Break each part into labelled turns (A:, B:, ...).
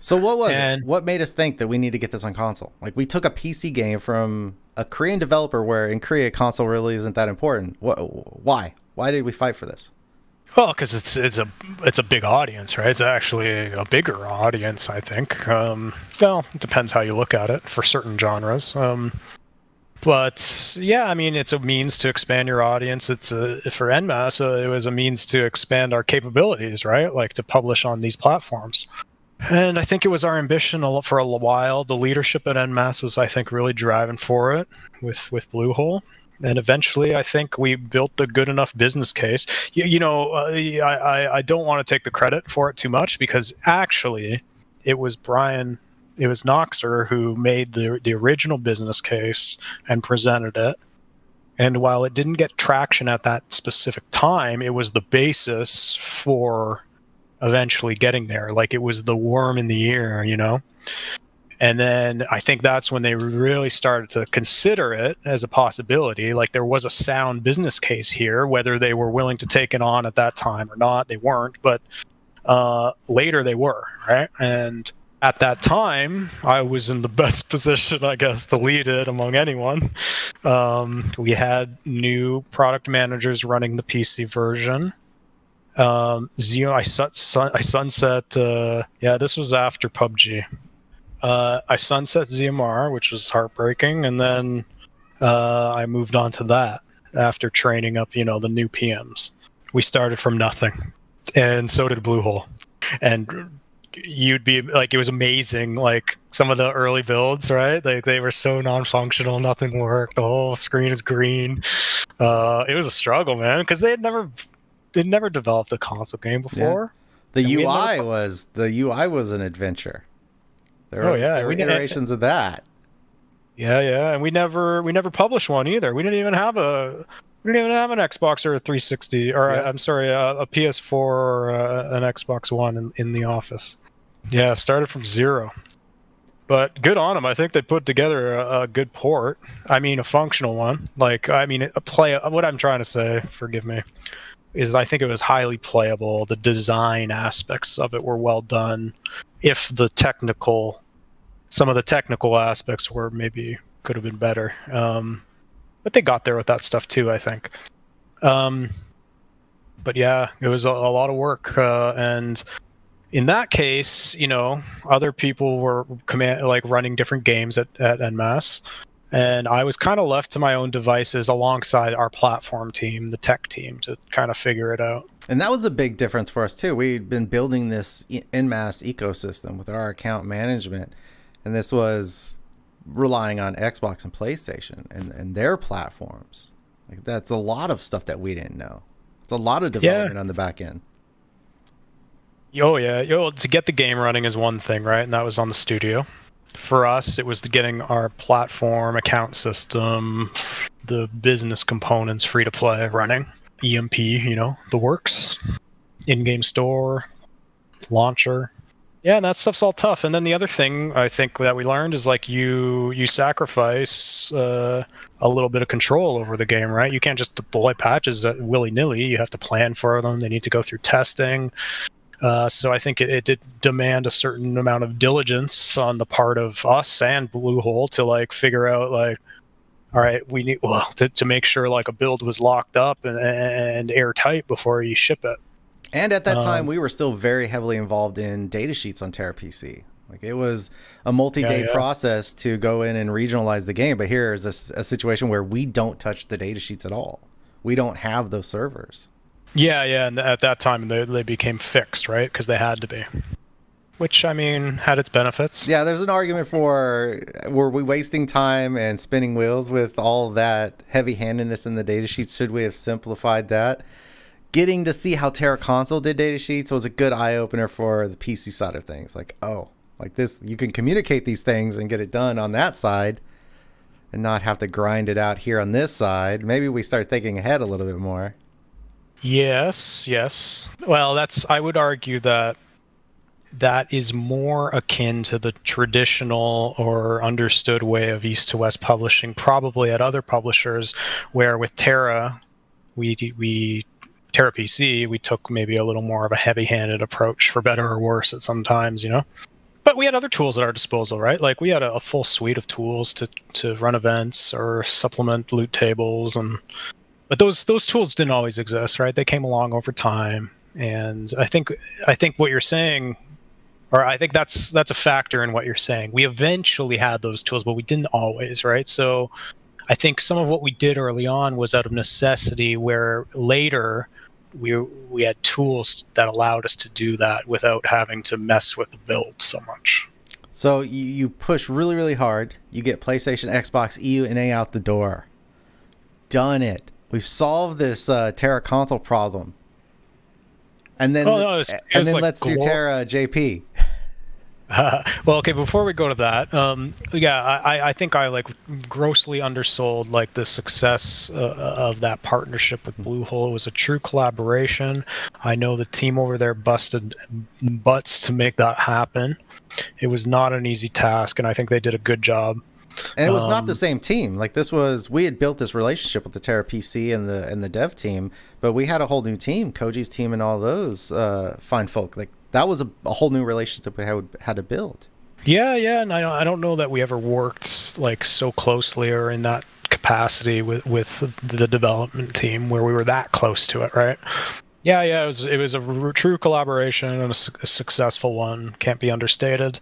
A: So what was it?
B: And
A: What made us think that we need to get this on console? Like we took a PC game from a Korean developer, where in Korea console really isn't that important. Why? Why did we fight for this?
B: well, because it's a big audience, right? It's actually a bigger audience, I think. Well, it depends how you look at it for certain genres. But yeah, I mean, it's a means to expand your audience. It's for NMAS, it was a means to expand our capabilities, right? Like to publish on these platforms. And I think it was our ambition for a while. The leadership at NMAS was, I think, really driving for it with Bluehole. And eventually, I think we built a good enough business case. I don't want to take the credit for it too much, because actually, it was Noxer who made the original business case and presented it. And while it didn't get traction at that specific time, it was the basis for eventually getting there. Like it was the worm in the ear, And then I think that's when they really started to consider it as a possibility. Like there was a sound business case here. Whether they were willing to take it on at that time or not, they weren't. But later they were, right? And at that time, I was in the best position, I guess, to lead it among anyone. We had new product managers running the PC version. I sunset. This was after PUBG. I sunset ZMR, which was heartbreaking, and then I moved on to that after training up, the new PMs. We started from nothing, and so did Bluehole. And you'd be like, it was amazing. Like some of the early builds, right? Like they were so non-functional, nothing worked. The whole screen is green. It was a struggle, man, because they'd never developed a console game
A: Yeah.
B: before.
A: The UI was an adventure.
B: Oh yeah,
A: There were iterations of that.
B: Yeah, and we never published one either. We didn't even have an Xbox or a 360, or
A: Yeah.
B: I'm sorry, a PS4 or an Xbox One in the office. Yeah, started from zero. But good on them. I think they put together a good port. I mean, a functional one. Like, I mean, what I'm trying to say, forgive me, is I think it was highly playable. The design aspects of it were well done. If some of the technical aspects were maybe could have been better. But they got there with that stuff too, I think. But yeah, it was a lot of work. And in that case, other people were running different games at NMAS. And I was kind of left to my own devices alongside our platform team, the tech team, to kind of figure it out.
A: And that was a big difference for us too. We'd been building this in-mass ecosystem with our account management, and this was relying on Xbox and PlayStation and their platforms. Like that's a lot of stuff that we didn't know. It's a lot of development on the back end.
B: Oh yeah, to get the game running is one thing, right? And that was on the studio. For us, it was getting our platform, account system, the business components free to play running. EMP, the works, in-game store, launcher. Yeah, and that stuff's all tough. And then the other thing I think that we learned is like you sacrifice a little bit of control over the game, right? You can't just deploy patches willy-nilly. You have to plan for them. They need to go through testing. So I think it did demand a certain amount of diligence on the part of us and Bluehole to like figure out like, all right, we need to make sure like a build was locked up and airtight before you ship it.
A: And at that time, we were still very heavily involved in data sheets on TERA PC. Like it was a multi-day process to go in and regionalize the game. But here is a situation where we don't touch the data sheets at all. We don't have those servers.
B: Yeah, and at that time they became fixed, right? Because they had to be. Which, I mean, had its benefits.
A: Yeah, there's an argument for, were we wasting time and spinning wheels with all that heavy-handedness in the data sheets? Should we have simplified that? Getting to see how TERA Console did data sheets was a good eye-opener for the PC side of things. Like, oh, like this, you can communicate these things and get it done on that side and not have to grind it out here on this side. Maybe we start thinking ahead a little bit more.
B: Yes. Well, I would argue that is more akin to the traditional or understood way of east to west publishing, probably at other publishers, where with TERA, TERA PC, we took maybe a little more of a heavy-handed approach, for better or worse at sometimes, but we had other tools at our disposal, right? Like we had a full suite of tools to run events or supplement loot tables, but those tools didn't always exist, right? They came along over time, and I think what you're saying, or I think that's a factor in what you're saying. We eventually had those tools, but we didn't always, right? So I think some of what we did early on was out of necessity, where later we had tools that allowed us to do that without having to mess with the build so much.
A: So you push really, really hard. You get PlayStation, Xbox, EU, and A out the door. Done it. We've solved this TERA console problem. And then, let's do TERA JP.
B: Well, okay. Before we go to that, I think I like grossly undersold like the success of that partnership with Bluehole. It was a true collaboration. I know the team over there busted butts to make that happen. It was not an easy task, and I think they did a good job.
A: And it was not the same team. Like we had built this relationship with the TERA PC and the dev team, but we had a whole new team, Koji's team, and all those fine folk. Like that was a whole new relationship we had to build.
B: Yeah, and I don't know that we ever worked like so closely or in that capacity with the development team where we were that close to it, right? Yeah, it was a true collaboration and a successful one. Can't be understated.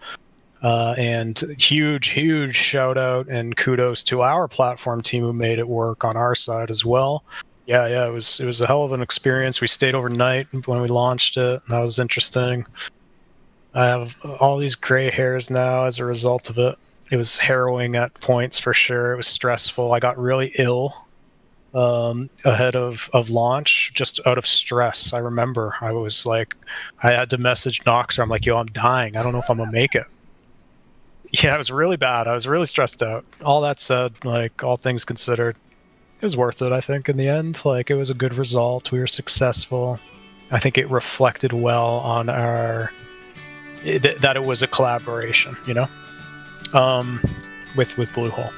B: And huge shout out and kudos to our platform team who made it work on our side as well. Yeah, it was a hell of an experience. We stayed overnight when we launched it. That was interesting. I have all these gray hairs now as a result of it. It was harrowing at points for sure. It was stressful. I got really ill ahead of launch, just out of stress. I remember I was like, I had to message Noxer. I'm like, yo, I'm dying. I don't know if I'm gonna make it. Yeah, it was really bad. I was really stressed out. All that said, like all things considered, it was worth it, I think, in the end. Like it was a good result. We were successful. I think it reflected well on that it was a collaboration, with Bluehole.